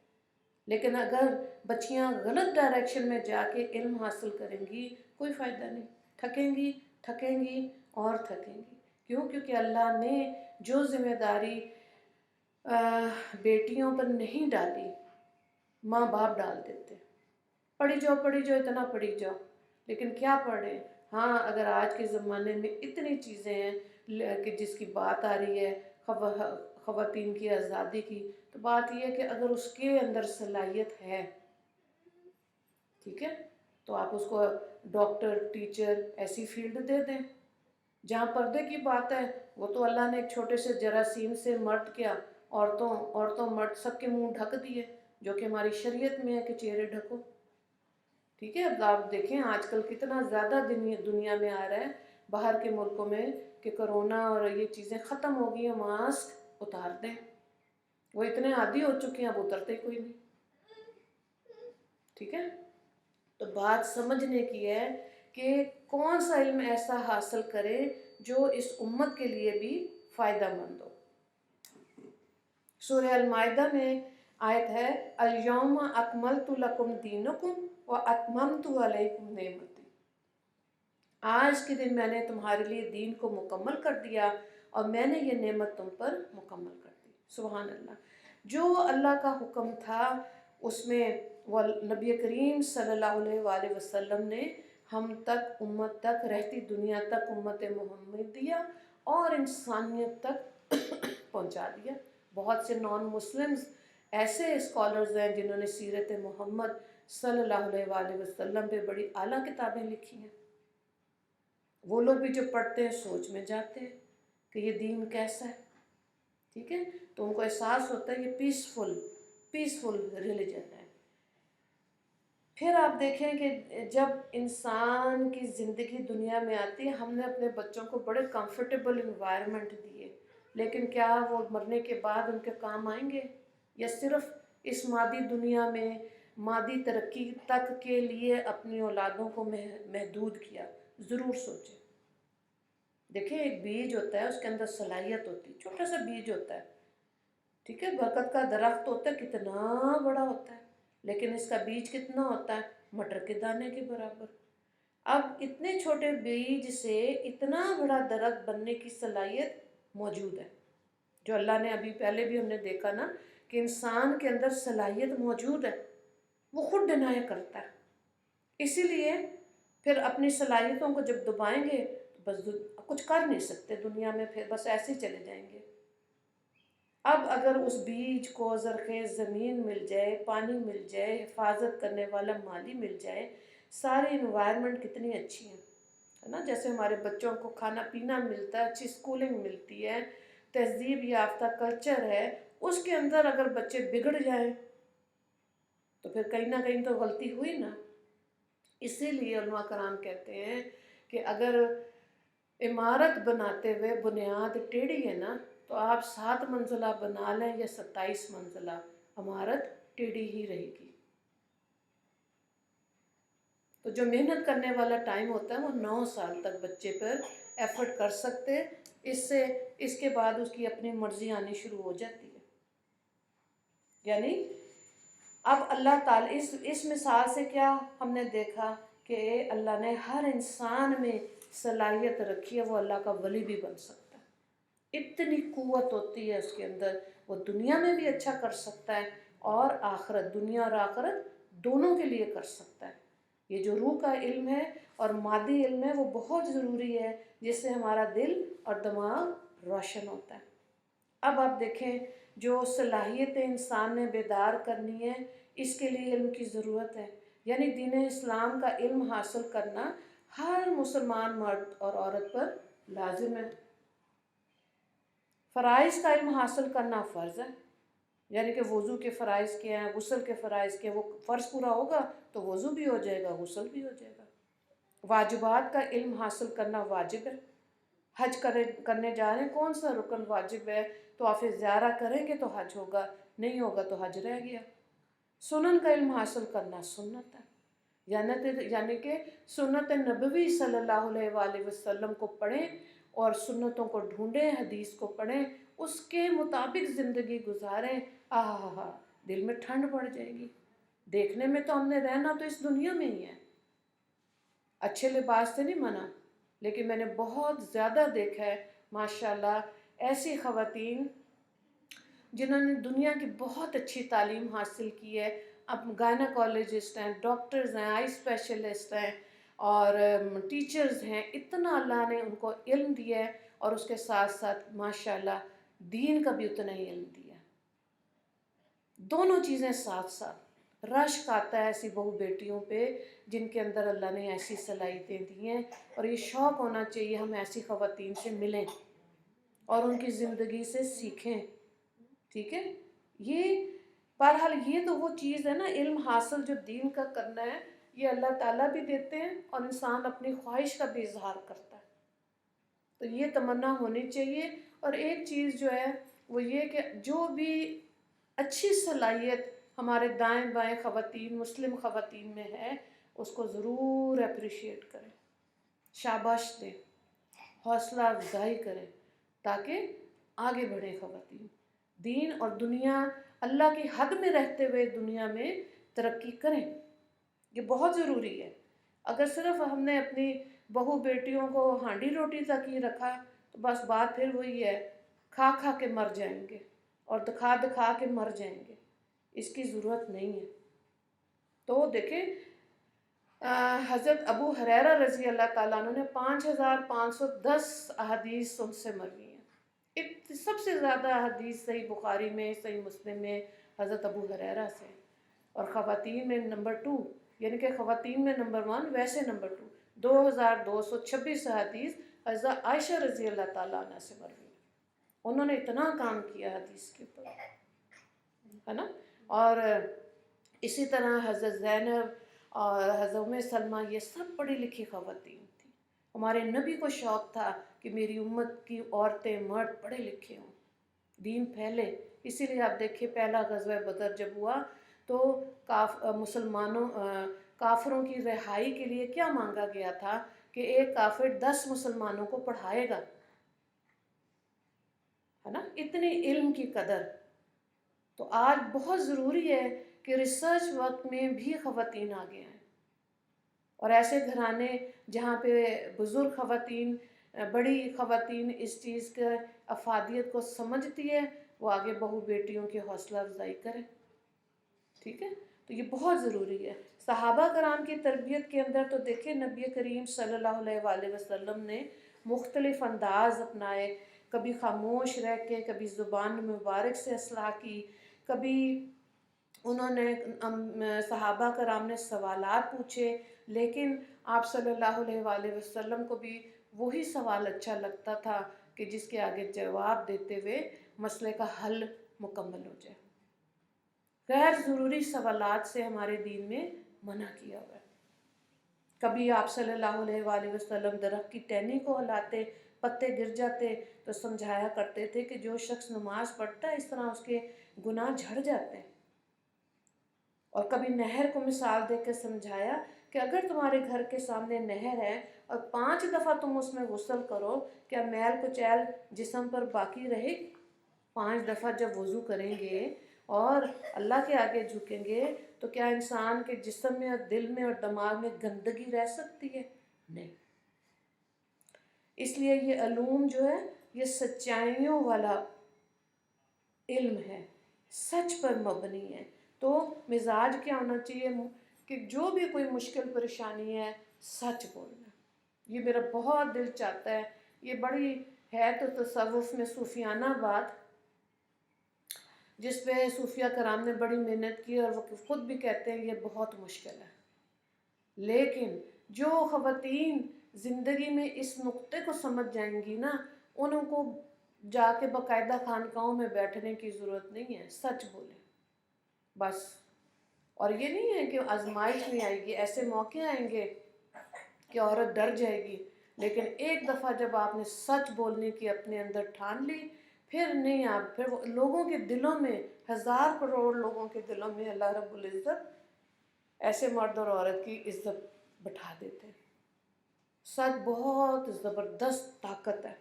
لیکن اگر بچیاں غلط ڈائریکشن میں جا کے علم حاصل کریں گی، کوئی فائدہ نہیں، تھکیں گی اور تھکیں گی۔ کیوں؟ کیونکہ اللہ نے جو ذمہ داری بیٹیوں پر نہیں ڈالی، ماں باپ ڈال دیتے، پڑھی جاؤ، اتنا پڑھی جاؤ، لیکن کیا پڑھیں؟ ہاں، اگر آج کے زمانے میں اتنی چیزیں ہیں کہ جس کی بات آ رہی ہے خواتین کی آزادی کی، تو بات یہ ہے کہ اگر اس کے اندر صلاحیت ہے، ٹھیک ہے، تو آپ اس کو ڈاکٹر، ٹیچر ایسی فیلڈ دے دیں۔ جہاں پردے کی بات ہے، وہ تو اللہ نے ایک چھوٹے سے جراثیم سے مرد کیا، عورتوں مرد سب کے منہ ڈھک دیے، جو کہ ہماری شریعت میں ہے کہ چہرے ڈھکو، ٹھیک ہے۔ اب آپ دیکھیں آج کل کتنا زیادہ دنیا میں آ رہا ہے، باہر کے ملکوں میں، کہ کرونا اور یہ چیزیں ختم ہو گئی ہیں، ماسک اتار دیں، وہ اتنے عادی ہو چکے ہیں اب اترتے کوئی نہیں، ٹھیک ہے۔ تو بات سمجھنے کی ہے کہ کون سا علم ایسا حاصل کرے جو اس امت کے لیے بھی فائدہ مند ہو۔ سورہ المائدہ میں آیت ہے، الیوم اکملت لکم دینکم واتممت علیکم نعمتی، آج کے دن میں نے تمہارے لیے دین کو مکمل کر دیا اور میں نے یہ نعمت تم پر مکمل کر دی۔ سبحان اللہ۔ جو اللہ کا حکم تھا اس میں وہ نبی کریم صلی اللہ علیہ وآلہ وسلم نے ہم تک، امت تک، رہتی دنیا تک امت محمدیہ اور انسانیت تک پہنچا دیا۔ بہت سے نان مسلمز ایسے اسکالرز ہیں جنہوں نے سیرت محمد صلی اللہ علیہ وآلہ وسلم پہ بڑی اعلیٰ کتابیں لکھی ہیں۔ وہ لوگ بھی جو پڑھتے ہیں سوچ میں جاتے ہیں کہ یہ دین کیسا ہے، ٹھیک ہے، تو ان کو احساس ہوتا ہے یہ پیسفل ریلیجن ہے۔ پھر آپ دیکھیں کہ جب انسان کی زندگی دنیا میں آتی ہے، ہم نے اپنے بچوں کو بڑے کمفرٹیبل انوائرمنٹ دیے، لیکن کیا وہ مرنے کے بعد ان کے کام آئیں گے، یا صرف اس مادی دنیا میں مادی ترقی تک کے لیے اپنی اولادوں کو محدود کیا؟ ضرور سوچیں۔ دیکھیں ایک بیج ہوتا ہے، اس کے اندر صلاحیت ہوتی ہے، چھوٹا سا بیج ہوتا ہے، ٹھیک ہے، برکت کا درخت ہوتا ہے، کتنا بڑا ہوتا ہے، لیکن اس کا بیج کتنا ہوتا ہے؟ مٹر کے دانے کے برابر۔ اب اتنے چھوٹے بیج سے اتنا بڑا درخت بننے کی صلاحیت موجود ہے، جو اللہ نے ابھی پہلے بھی ہم نے دیکھا نا کہ انسان کے اندر صلاحیت موجود ہے، وہ خود ڈینائی کرتا ہے۔ اسی لیے پھر اپنی صلاحیتوں کو جب دبائیں گے تو بس کچھ کر نہیں سکتے دنیا میں، پھر بس ایسے ہی چلے جائیں گے۔ اب اگر اس بیج کو زرخیز زمین مل جائے، پانی مل جائے، حفاظت کرنے والا مالی مل جائے، ساری انوائرمنٹ کتنی اچھی ہے نا، جیسے ہمارے بچوں کو کھانا پینا ملتا ہے، اچھی اسکولنگ ملتی ہے، تہذیب یافتہ کلچر ہے، اس کے اندر اگر بچے بگڑ جائیں تو پھر کہیں نہ کہیں تو غلطی ہوئی نا۔ اسی لیے علماء کرام کہتے ہیں کہ اگر عمارت بناتے ہوئے بنیاد ٹیڑھی ہے نا تو آپ 7 منزلہ بنا لیں یا 27 منزلہ، عمارت ٹیڑھی ہی رہے گی۔ تو جو محنت کرنے والا ٹائم ہوتا ہے وہ 9 سال تک بچے پر ایفرٹ کر سکتے، اس کے بعد اس کی اپنی مرضی آنی شروع ہو جاتی ہے۔ یعنی اب اللہ تعالیٰ اس مثال سے کیا ہم نے دیکھا کہ اللہ نے ہر انسان میں صلاحیت رکھی ہے، وہ اللہ کا ولی بھی بن سکتا ہے، اتنی قوت ہوتی ہے اس کے اندر، وہ دنیا میں بھی اچھا کر سکتا ہے اور آخرت، دنیا اور آخرت دونوں کے لیے کر سکتا ہے۔ یہ جو روح کا علم ہے اور مادی علم ہے وہ بہت ضروری ہے، جس سے ہمارا دل اور دماغ روشن ہوتا ہے۔ اب آپ دیکھیں جو صلاحیتیں انسان نے بیدار کرنی ہے، اس کے لیے علم کی ضرورت ہے، یعنی دین اسلام کا علم حاصل کرنا ہر مسلمان مرد اور عورت پر لازم ہے۔ فرائض کا علم حاصل کرنا فرض ہے، یعنی کہ وضو کے فرائض کیا ہیں، غسل کے فرائض کیا ہیں، وہ فرض پورا ہوگا تو وضو بھی ہو جائے گا، غسل بھی ہو جائے گا۔ واجبات کا علم حاصل کرنا واجب ہے۔ حج کرنے جا رہے ہیں، کون سا رکن واجب ہے، تو آپ زیارہ کریں گے تو حج ہوگا، نہیں ہوگا تو حج رہ گیا۔ سنن کا علم حاصل کرنا سنت ہے، یعنی کہ سنت نبوی صلی اللہ علیہ وآلہ وسلم کو پڑھیں اور سنتوں کو ڈھونڈیں، حدیث کو پڑھیں، اس کے مطابق زندگی گزاریں۔ آہا، دل میں ٹھنڈ پڑ جائے گی۔ دیکھنے میں تو ہم نے رہنا تو اس دنیا میں ہی ہے، اچھے لباس سے نہیں منع، لیکن میں نے بہت زیادہ دیکھا ہے ماشاءاللہ ایسی خواتین جنہوں نے دنیا کی بہت اچھی تعلیم حاصل کی ہے، اب گائناکالوجسٹ ہیں، ڈاکٹرز ہیں، آئی اسپیشلسٹ ہیں اور ٹیچرز ہیں، اتنا اللہ نے ان کو علم دیا ہے اور اس کے ساتھ ساتھ ماشاءاللہ دین کا بھی اتنا ہی علم دیا ہے۔ دونوں چیزیں ساتھ ساتھ، رشک آتا ہے ایسی بہو بیٹیوں پہ جن کے اندر اللہ نے ایسی صلاحیتیں دی ہیں، اور یہ شوق ہونا چاہیے ہم ایسی خواتین سے ملیں اور ان کی زندگی سے سیکھیں، ٹھیک ہے۔ یہ بہرحال یہ تو وہ چیز ہے نا، علم حاصل جو دین کا کرنا ہے یہ اللہ تعالیٰ بھی دیتے ہیں اور انسان اپنی خواہش کا بھی اظہار کرتا ہے، تو یہ تمنا ہونی چاہیے۔ اور ایک چیز جو ہے وہ یہ کہ جو بھی اچھی صلاحیت ہمارے دائیں بائیں خواتین، مسلم خواتین میں ہے، اس کو ضرور اپریشیٹ کریں، شاباش دیں، حوصلہ افزائی کریں، تاکہ آگے بڑھیں خواتین، دین اور دنیا اللہ کی حد میں رہتے ہوئے دنیا میں ترقی کریں۔ یہ بہت ضروری ہے۔ اگر صرف ہم نے اپنی بہو بیٹیوں کو ہانڈی روٹی تک ہی رکھا تو بس بات پھر وہی ہے، کھا کھا کے مر جائیں گے، اور دکھا دکھا کے مر جائیں گے، اس کی ضرورت نہیں ہے۔ تو دیکھیں حضرت ابو ہریرہ رضی اللہ تعالیٰ عنہ نے 5510 احادیث ان سے مروی ہیں۔ سب سے زیادہ حدیث صحیح بخاری میں، صحیح مسلم میں حضرت ابو ہریرہ سے، اور خواتین میں نمبر 2، یعنی کہ خواتین میں نمبر 1 ویسے نمبر 2، 2226 حدیث حضرت عائشہ رضی اللہ تعالیٰ عنہ سے مروی ہیں۔ انہوں نے اتنا کام کیا حدیث کے اوپر، ہے نا۔ اور اسی طرح حضرت زینب اور حضرت ام سلمہ، یہ سب پڑھی لکھی خواتین تھیں۔ ہمارے نبی کو شوق تھا کہ میری امت کی عورتیں مرد پڑھے لکھے ہوں، دین پھیلے۔ اسی لیے آپ دیکھیں پہلا غزوہ بدر جب ہوا تو کافروں کی رہائی کے لیے کیا مانگا گیا تھا کہ ایک کافر 10 مسلمانوں کو پڑھائے گا، ہے نا، اتنی علم کی قدر۔ تو آج بہت ضروری ہے کہ ریسرچ وقت میں بھی خواتین آگے آئیں، اور ایسے گھرانے جہاں پہ بزرگ خواتین، بڑی خواتین اس چیز کے افادیت کو سمجھتی ہے، وہ آگے بہو بیٹیوں کی حوصلہ افزائی کریں، ٹھیک ہے۔ تو یہ بہت ضروری ہے۔ صحابہ کرام کی تربیت کے اندر تو دیکھیں نبی کریم صلی اللہ علیہ وآلہ وسلم نے مختلف انداز اپنائے، کبھی خاموش رہ کے، کبھی زبان مبارک سے اصلاح کی، کبھی انہوں نے صحابہ کرام نے سوالات پوچھے، لیکن آپ صلی اللہ علیہ وآلہ وسلم کو بھی وہی سوال اچھا لگتا تھا کہ جس کے آگے جواب دیتے ہوئے مسئلے کا حل مکمل ہو جائے۔ غیر ضروری سوالات سے ہمارے دین میں منع کیا ہوا ہے۔ کبھی آپ صلی اللہ علیہ وآلہ وسلم درخت کی ٹہنی کو ہلاتے، پتے گر جاتے تو سمجھایا کرتے تھے کہ جو شخص نماز پڑھتا ہے اس طرح اس کے گناہ جھڑ جاتے ہیں۔ اور کبھی نہر کو مثال دے کے سمجھایا کہ اگر تمہارے گھر کے سامنے نہر ہے اور 5 دفعہ تم اس میں غسل کرو، کیا میل کچیل جسم پر باقی رہے گی؟ 5 دفعہ جب وضو کریں گے اور اللہ کے آگے جھکیں گے تو کیا انسان کے جسم میں اور دل میں اور دماغ میں گندگی رہ سکتی ہے؟ نہیں۔ اس لیے یہ علوم جو ہے یہ سچائیوں والا علم ہے، سچ پر مبنی ہے۔ تو مزاج کیا ہونا چاہیے کہ جو بھی کوئی مشکل پریشانی ہے سچ بولنا۔ یہ میرا بہت دل چاہتا ہے، یہ بڑی ہے تو تصوف میں صوفیانہ بات، جس پہ صوفیہ کرام نے بڑی محنت کی، اور وہ خود بھی کہتے ہیں یہ بہت مشکل ہے، لیکن جو خواتین زندگی میں اس نقطے کو سمجھ جائیں گی نا، ان کو جا کے باقاعدہ خانقاہوں میں بیٹھنے کی ضرورت نہیں ہے، سچ بولیں بس۔ اور یہ نہیں ہے کہ آزمائش نہیں آئے گی، ایسے موقع آئیں گے کہ عورت ڈر جائے گی، لیکن ایک دفعہ جب آپ نے سچ بولنے کی اپنے اندر ٹھان لی، پھر نہیں، آپ پھر لوگوں کے دلوں میں، 1000 کروڑ لوگوں کے دلوں میں اللہ رب العزت ایسے مرد اور عورت کی عزت بٹھا دیتے ہیں۔ سچ بہت زبردست طاقت ہے۔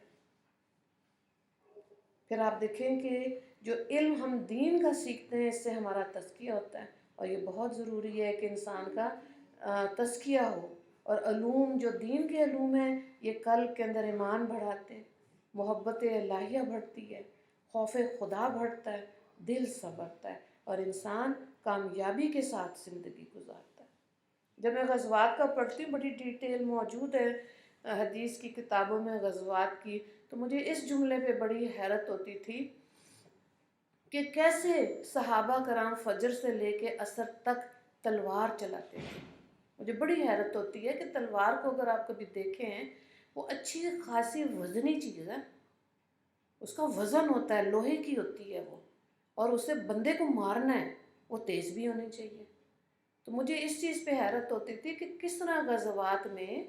پھر آپ دیکھیں کہ جو علم ہم دین کا سیکھتے ہیں اس سے ہمارا تزکیہ ہوتا ہے، اور یہ بہت ضروری ہے کہ انسان کا تزکیہ ہو۔ اور علوم جو دین کے علوم ہیں یہ قلب کے اندر ایمان بڑھاتے ہیں، محبت الہیہ بڑھتی ہے، خوف خدا بڑھتا ہے، دل سنورتا ہے، اور انسان کامیابی کے ساتھ زندگی گزارتا ہے۔ جب میں غزوات کا پڑھتی ہوں، بڑی ڈیٹیل موجود ہے حدیث کی کتابوں میں غزوات کی، تو مجھے اس جملے پہ بڑی حیرت ہوتی تھی کہ کیسے صحابہ کرام فجر سے لے کے عصر تک تلوار چلاتے تھے۔ مجھے بڑی حیرت ہوتی ہے کہ تلوار کو اگر آپ کبھی دیکھیں، وہ اچھی خاصی وزنی چیز ہے، اس کا وزن ہوتا ہے، لوہے کی ہوتی ہے وہ، اور اسے بندے کو مارنا ہے، وہ تیز بھی ہونی چاہیے۔ تو مجھے اس چیز پہ حیرت ہوتی تھی کہ کس طرح غزوات میں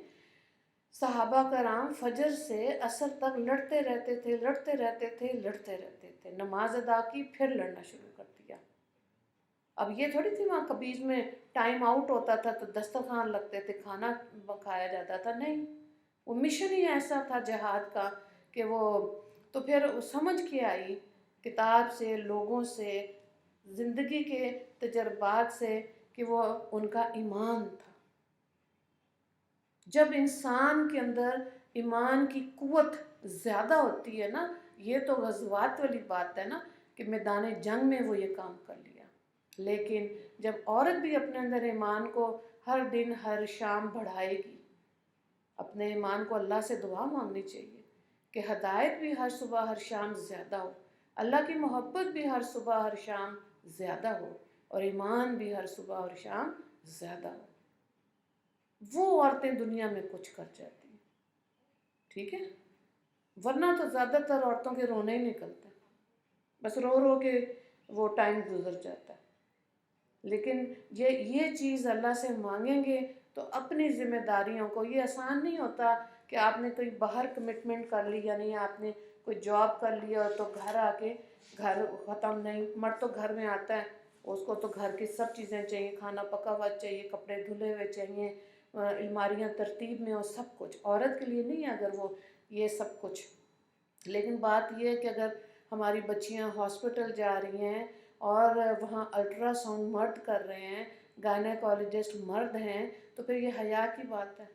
صحابہ کرام فجر سے عصر تک لڑتے رہتے تھے، لڑتے رہتے تھے، لڑتے رہتے تھے، نماز ادا کی پھر لڑنا شروع کر دیا۔ اب یہ تھوڑی تھی وہاں کبھی میں ٹائم آؤٹ ہوتا تھا تو دسترخوان لگتے تھے، کھانا کھایا جاتا تھا، نہیں، وہ مشن ہی ایسا تھا جہاد کا کہ وہ تو پھر سمجھ کے آئی کتاب سے، لوگوں سے، زندگی کے تجربات سے کہ وہ ان کا ایمان تھا۔ جب انسان کے اندر ایمان کی قوت زیادہ ہوتی ہے نا، یہ تو غزوات والی بات ہے نا، کہ میدان جنگ میں وہ یہ کام کر لیا، لیکن جب عورت بھی اپنے اندر ایمان کو ہر دن ہر شام بڑھائے گی، اپنے ایمان کو اللہ سے دعا مانگنی چاہیے کہ ہدایت بھی ہر صبح ہر شام زیادہ ہو، اللہ کی محبت بھی ہر صبح ہر شام زیادہ ہو، اور ایمان بھی ہر صبح ہر شام زیادہ ہو، وہ عورتیں دنیا میں کچھ کر جاتی ہیں، ٹھیک ہے؟ ورنہ تو زیادہ تر عورتوں کے رونے ہی نکلتے ہیں، بس رو رو کے وہ ٹائم گزر جاتا ہے۔ لیکن یہ چیز اللہ سے مانگیں گے تو اپنی ذمہ داریوں کو، یہ آسان نہیں ہوتا کہ آپ نے کوئی باہر کمٹمنٹ کر لی، یعنی آپ نے کوئی جاب کر لیا تو گھر آ کے گھر ختم نہیں، مرد تو گھر میں آتا ہے، اس کو تو گھر کی سب چیزیں چاہیے، کھانا پکا ہوا چاہیے، کپڑے دھلے ہوئے چاہیے، الماریاں ترتیب میں ہو، سب کچھ عورت کے لیے نہیں ہے اگر وہ یہ سب کچھ۔ لیکن بات یہ ہے کہ اگر ہماری بچیاں ہاسپٹل جا رہی ہیں اور وہاں الٹرا ساؤنڈ مرد کر رہے ہیں، گائنیکالوجسٹ مرد ہیں، تو پھر یہ حیا کی بات ہے۔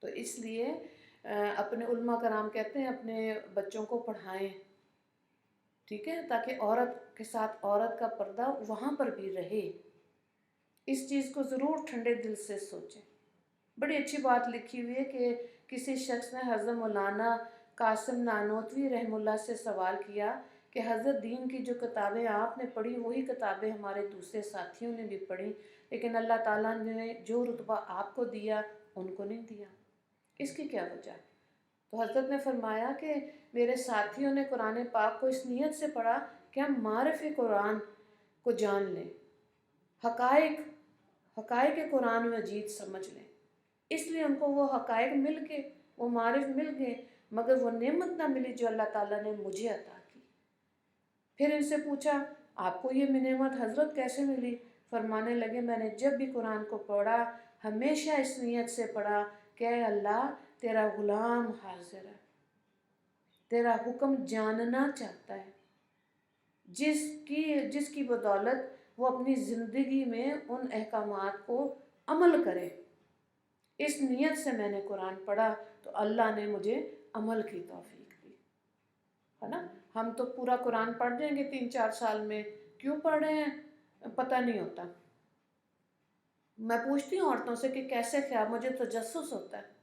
تو اس لیے اپنے علماء کرام کہتے ہیں اپنے بچوں کو پڑھائیں، ٹھیک ہے، تاکہ عورت کے ساتھ عورت کا پردہ وہاں پر بھی رہے۔ اس چیز کو ضرور ٹھنڈے دل سے سوچیں۔ بڑی اچھی بات لکھی ہوئی ہے کہ کسی شخص نے حضرت مولانا قاسم نانوتوی رحمہ اللہ سے سوال کیا کہ حضرت دین کی جو کتابیں آپ نے پڑھی وہی کتابیں ہمارے دوسرے ساتھیوں نے بھی پڑھی، لیکن اللہ تعالیٰ نے جو رتبہ آپ کو دیا ان کو نہیں دیا، اس کی کیا وجہ؟ تو حضرت نے فرمایا کہ میرے ساتھیوں نے قرآن پاک کو اس نیت سے پڑھا کہ ہم معرف قرآن کو جان لیں، حقائق قرآن مجید سمجھ لیں، اس لیے ان کو وہ حقائق مل کے، وہ معرف مل گئے، مگر وہ نعمت نہ ملی جو اللہ تعالیٰ نے مجھے عطا کی۔ پھر ان سے پوچھا آپ کو یہ نعمت حضرت کیسے ملی؟ فرمانے لگے میں نے جب بھی قرآن کو پڑھا ہمیشہ اس نیت سے پڑھا کہ اے اللہ تیرا غلام حاضر ہے، تیرا حکم جاننا چاہتا ہے، جس کی بدولت وہ اپنی زندگی میں ان احکامات کو عمل کرے۔ اس نیت سے میں نے قرآن پڑھا تو اللہ نے مجھے عمل کی توفیق دی، ہے نا؟ ہم تو پورا قرآن پڑھ دیں گے 3-4 سال میں، کیوں پڑھ رہے ہیں پتہ نہیں ہوتا۔ میں پوچھتی ہوں عورتوں سے کہ کیسے خیال، مجھے تجسس ہوتا ہے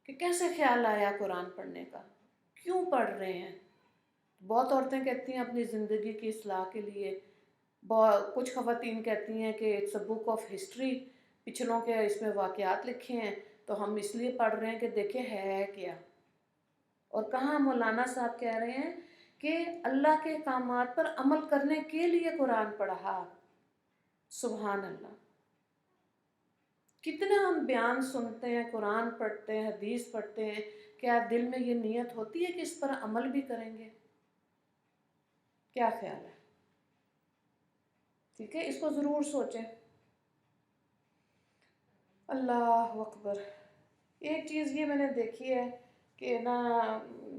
کہ کیسے خیال آیا قرآن پڑھنے کا، کیوں پڑھ رہے ہیں؟ بہت عورتیں کہتی ہیں اپنی زندگی کی اصلاح کے لیے، کچھ خواتین کہتی ہیں کہ it's a book of history, پچھلوں کے اس میں واقعات لکھے ہیں تو ہم اس لیے پڑھ رہے ہیں کہ دیکھیں ہے کیا۔ اور کہاں مولانا صاحب کہہ رہے ہیں کہ اللہ کے احکامات پر عمل کرنے کے لیے قرآن پڑھا۔ سبحان اللہ! کتنا ہم بیان سنتے ہیں، قرآن پڑھتے ہیں، حدیث پڑھتے ہیں، کیا دل میں یہ نیت ہوتی ہے کہ اس پر عمل بھی کریں گے؟ کیا خیال ہے؟ ٹھیک ہے، اس کو ضرور سوچیں۔ اللہ اکبر! ایک چیز یہ میں نے دیکھی ہے کہ نا،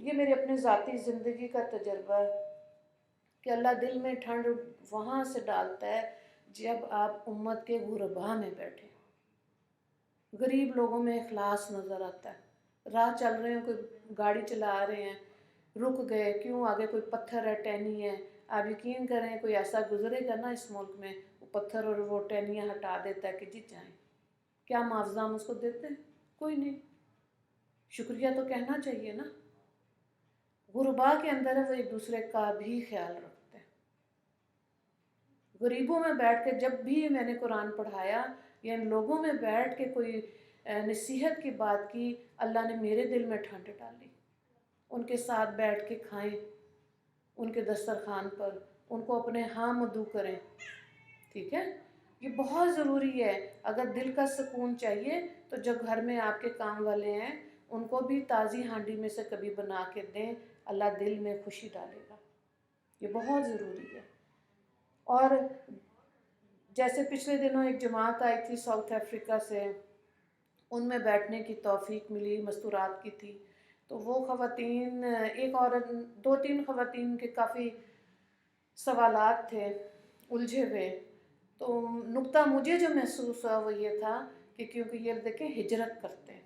یہ میرے اپنے ذاتی زندگی کا تجربہ ہے کہ اللہ دل میں ٹھنڈ وہاں سے ڈالتا ہے جب آپ امت کے غربا میں بیٹھے، غریب لوگوں میں اخلاص نظر آتا ہے۔ راہ چل رہے ہیں، کوئی گاڑی چلا رہے ہیں، رک گئے، کیوں؟ آگے کوئی پتھر ہے، ٹہنی ہے، آپ یقین کریں کوئی ایسا گزرے گا نا اس ملک میں، وہ پتھر اور وہ ٹہنیاں ہٹا دیتا ہے کہ جی جائیں، کیا معاوضہ ہم اس کو دیتے ہیں؟ کوئی نہیں۔ شکریہ تو کہنا چاہیے نا۔ غربا کے اندر ہے وہ ایک دوسرے کا بھی خیال رکھتے ہیں۔ غریبوں میں بیٹھ کے جب بھی میں نے قرآن پڑھایا یا ان لوگوں میں بیٹھ کے کوئی نصیحت کی بات کی، اللہ نے میرے دل میں ٹھنڈ ڈالی۔ ان کے ساتھ بیٹھ کے کھائیں، ان کے دسترخوان پر، ان کو اپنے ہاں مدعو کریں، ٹھیک ہے؟ یہ بہت ضروری ہے۔ اگر دل کا سکون چاہیے تو جو گھر میں آپ کے کام والے ہیں ان کو بھی تازی ہانڈی میں سے کبھی بنا کے دیں، اللہ دل میں خوشی ڈالے گا، یہ بہت ضروری ہے۔ اور جیسے پچھلے دنوں ایک جماعت آئی تھی ساؤتھ افریقہ سے، ان میں بیٹھنے کی توفیق ملی، مستورات کی تھی، تو وہ خواتین، ایک عورت، 2-3 خواتین کے کافی سوالات تھے الجھے ہوئے، تو نقطہ مجھے جو محسوس ہوا وہ یہ تھا کہ کیونکہ یہ دیکھیں ہجرت کرتے ہیں،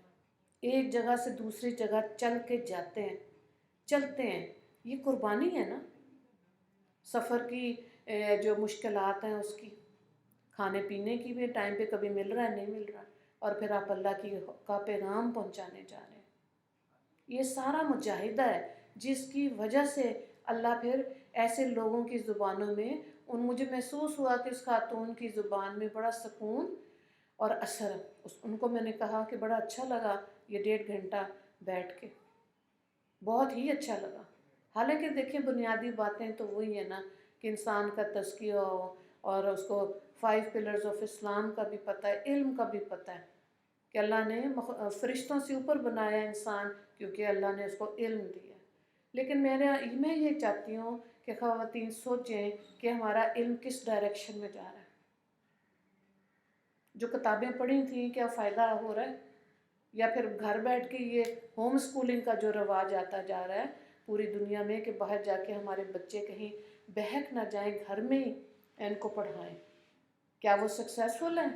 ایک جگہ سے دوسری جگہ چل کے جاتے ہیں، چلتے ہیں، یہ قربانی ہے نا۔ سفر کی جو مشکلات ہیں اس کی، کھانے پینے کی بھی ٹائم پہ کبھی مل رہا ہے نہیں مل رہا، اور پھر آپ اللہ کا پیغام پہنچانے جا رہے ہیں۔ یہ سارا مجاہدہ ہے جس کی وجہ سے اللہ پھر ایسے لوگوں کی زبانوں میں مجھے محسوس ہوا کہ اس خاتون کی زبان میں بڑا سکون اور اثر ہے۔ ان کو میں نے کہا کہ بڑا اچھا لگا یہ 1.5 گھنٹہ بیٹھ کے، بہت ہی اچھا لگا۔ حالانکہ دیکھیں بنیادی باتیں تو وہی ہیں نا کہ انسان کا تزکیہ ہو، اور اس کو 5 پلرز آف اسلام کا بھی پتہ ہے، علم کا بھی پتہ ہے کہ اللہ نے فرشتوں سے اوپر بنایا انسان کیونکہ اللہ نے اس کو علم دیا۔ لیکن میں یہ چاہتی ہوں کہ خواتین سوچیں کہ ہمارا علم کس ڈائریکشن میں جا رہا ہے۔ جو کتابیں پڑھی تھیں کیا فائدہ ہو رہا ہے، یا پھر گھر بیٹھ کے یہ ہوم اسکولنگ کا جو رواج آتا جا رہا ہے پوری دنیا میں کہ باہر جا کے ہمارے بچے کہیں بہک نہ جائیں، گھر میں ہی ان کو پڑھائیں، کیا وہ سکسیسفل ہیں؟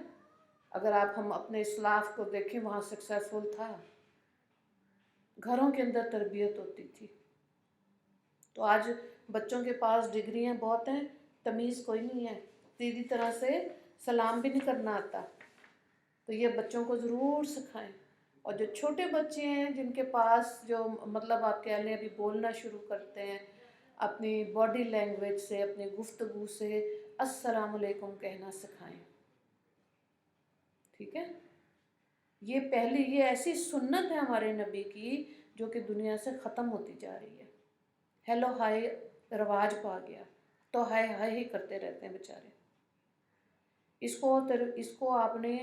اگر ہم اپنے اسلاف کو دیکھیں وہاں سکسیسفل تھا، گھروں کے اندر تربیت ہوتی تھی۔ تو آج بچوں کے پاس ڈگریاں بہت ہیں، تمیز کوئی نہیں ہے، سیدھی طرح سے سلام بھی نہیں کرنا آتا۔ تو یہ بچوں کو ضرور سکھائیں، اور جو چھوٹے بچے ہیں جن کے پاس جو مطلب آپ کہہ لیں ابھی بولنا شروع کرتے ہیں، اپنی باڈی لینگویج سے، اپنی گفتگو سے السلام علیکم کہنا سکھائیں، ٹھیک ہے؟ یہ ایسی سنت ہے ہمارے نبی کی جو کہ دنیا سے ختم ہوتی جا رہی ہے۔ ہیلو ہائی رواج پا گیا، تو ہائے ہائے ہی کرتے رہتے ہیں بیچارے۔ اس کو آپ نے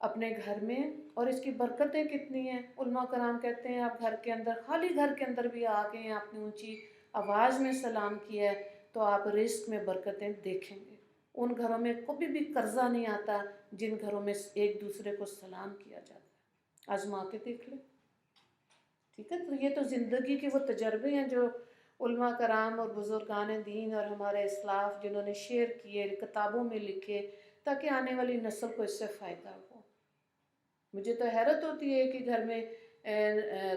اپنے گھر میں، اور اس کی برکتیں کتنی ہیں، علماء کرام کہتے ہیں آپ گھر کے اندر، خالی گھر کے اندر بھی آ کے آپ نے اونچی آواز میں سلام کیا ہے تو آپ رزق میں برکتیں دیکھیں گے۔ ان گھروں میں کبھی بھی قرضہ نہیں آتا جن گھروں میں ایک دوسرے کو سلام کیا جاتا ہے، آزما کے دیکھ لیں، ٹھیک ہے؟ تو یہ تو زندگی کے وہ تجربے ہیں جو علماء کرام اور بزرگان دین اور ہمارے اسلاف جنہوں نے شیئر کیے، کتابوں میں لکھے، تاکہ آنے والی نسل کو اس سے فائدہ ہو۔ مجھے تو حیرت ہوتی ہے کہ گھر میں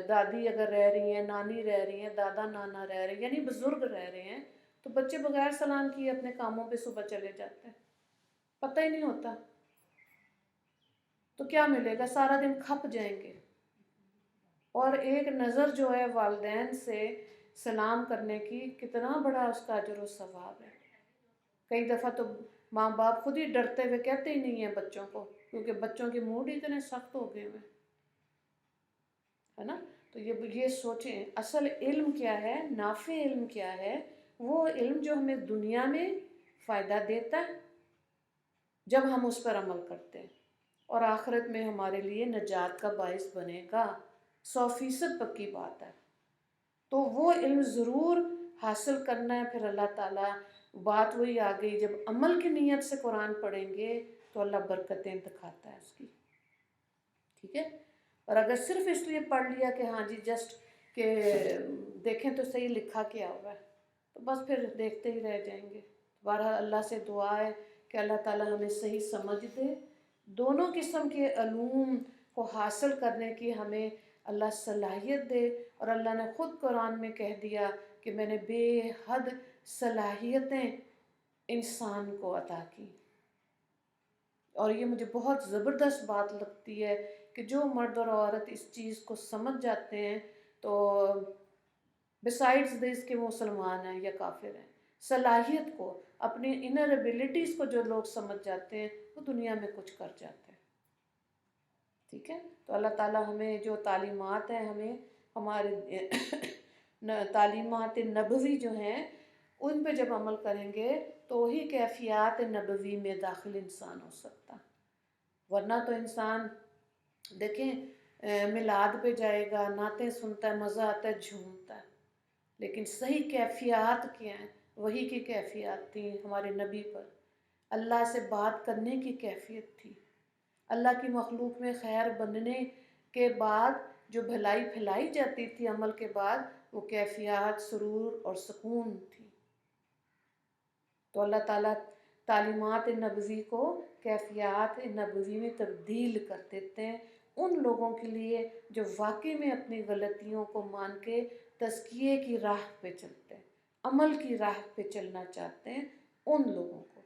دادی اگر رہ رہی ہیں، نانی رہ رہی ہیں، دادا نانا رہ رہے ہیں، یعنی بزرگ رہ رہے ہیں، تو بچے بغیر سلام کیے اپنے کاموں پہ صبح چلے جاتے ہیں، پتہ ہی نہیں ہوتا۔ تو کیا ملے گا؟ سارا دن کھپ جائیں گے۔ اور ایک نظر جو ہے والدین سے سلام کرنے کی، کتنا بڑا اس کا اجر و ثواب ہے۔ کئی دفعہ تو ماں باپ خود ہی ڈرتے ہوئے کہتے ہی نہیں ہیں بچوں کو، کیونکہ بچوں کے موڈ ہی اتنے سخت ہو گئے ہوئے، ہے نا؟ تو یہ سوچیں اصل علم کیا ہے، نافع علم کیا ہے؟ وہ علم جو ہمیں دنیا میں فائدہ دیتا ہے جب ہم اس پر عمل کرتے ہیں، اور آخرت میں ہمارے لیے نجات کا باعث بنے گا، 100% پکی بات ہے۔ تو وہ علم ضرور حاصل کرنا ہے۔ پھر اللہ تعالیٰ، بات وہی آ گئی، جب عمل کی نیت سے قرآن پڑھیں گے تو اللہ برکتیں دکھاتا ہے اس کی، ٹھیک ہے؟ اور اگر صرف اس لیے پڑھ لیا کہ ہاں جی جسٹ کہ دیکھیں تو صحیح لکھا کیا ہوا ہے، تو بس پھر دیکھتے ہی رہ جائیں گے۔ بہرحال اللہ سے دعا ہے کہ اللہ تعالیٰ ہمیں صحیح سمجھ دے، دونوں قسم کے علوم کو حاصل کرنے کی ہمیں اللہ صلاحیت دے۔ اور اللہ نے خود قرآن میں کہہ دیا کہ میں نے بے حد صلاحیتیں انسان کو عطا کی۔ اور یہ مجھے بہت زبردست بات لگتی ہے کہ جو مرد اور عورت اس چیز کو سمجھ جاتے ہیں تو بسائڈز دس کہ وہ مسلمان ہیں یا کافر ہیں، صلاحیت کو، اپنی انر ایبیلٹیز کو جو لوگ سمجھ جاتے ہیں وہ دنیا میں کچھ کر جاتے ہیں، ٹھیک ہے؟ تو اللہ تعالیٰ ہمیں جو تعلیمات ہیں، ہمیں ہمارے تعلیمات نبوی جو ہیں ان پہ جب عمل کریں گے تو وہی کیفیات نبوی میں داخل انسان ہو سکتا، ورنہ تو انسان دیکھیں میلاد پہ جائے گا، نعتیں سنتا ہے، مزہ آتا ہے، جھومتا ہے، لیکن صحیح کیفیات کیا ہیں؟ وہی کی کیفیات تھیں ہمارے نبی پر، اللہ سے بات کرنے کی کیفیت تھی، اللہ کی مخلوق میں خیر بننے کے بعد جو بھلائی پھیلائی جاتی تھی عمل کے بعد، وہ کیفیات سرور اور سکون تھی۔ تو اللہ تعالیٰ تعلیمات نبوی کو کیفیات نبوی میں تبدیل کر دیتے ہیں ان لوگوں کے لیے جو واقعی میں اپنی غلطیوں کو مان کے تزکیے کی راہ پہ چلتے ہیں۔ عمل کی راہ پہ چلنا چاہتے ہیں ان لوگوں کو۔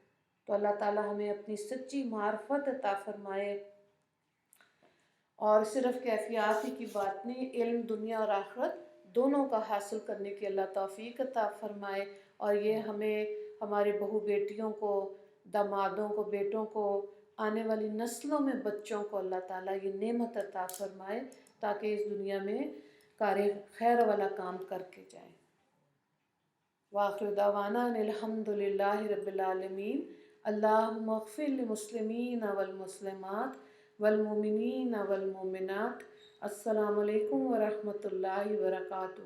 تو اللہ تعالیٰ ہمیں اپنی سچی معرفت عطا فرمائے، اور صرف کیفیات ہی کی بات نہیں، علم دنیا اور آخرت دونوں کا حاصل کرنے کی اللہ توفیق عطا فرمائے، اور یہ ہمیں، ہمارے بہو بیٹیوں کو، دامادوں کو، بیٹوں کو، آنے والی نسلوں میں بچوں کو اللہ تعالیٰ یہ نعمت عطا فرمائے تاکہ اس دنیا میں کار خیر والا کام کر کے جائیں۔ وآخر دعوانا ان الحمد للہ رب العالمین۔ اللہم اغفر للمسلمین والمسلمات والمؤمنین والمؤمنات۔ السلام علیکم ورحمۃ اللہ وبرکاتہ۔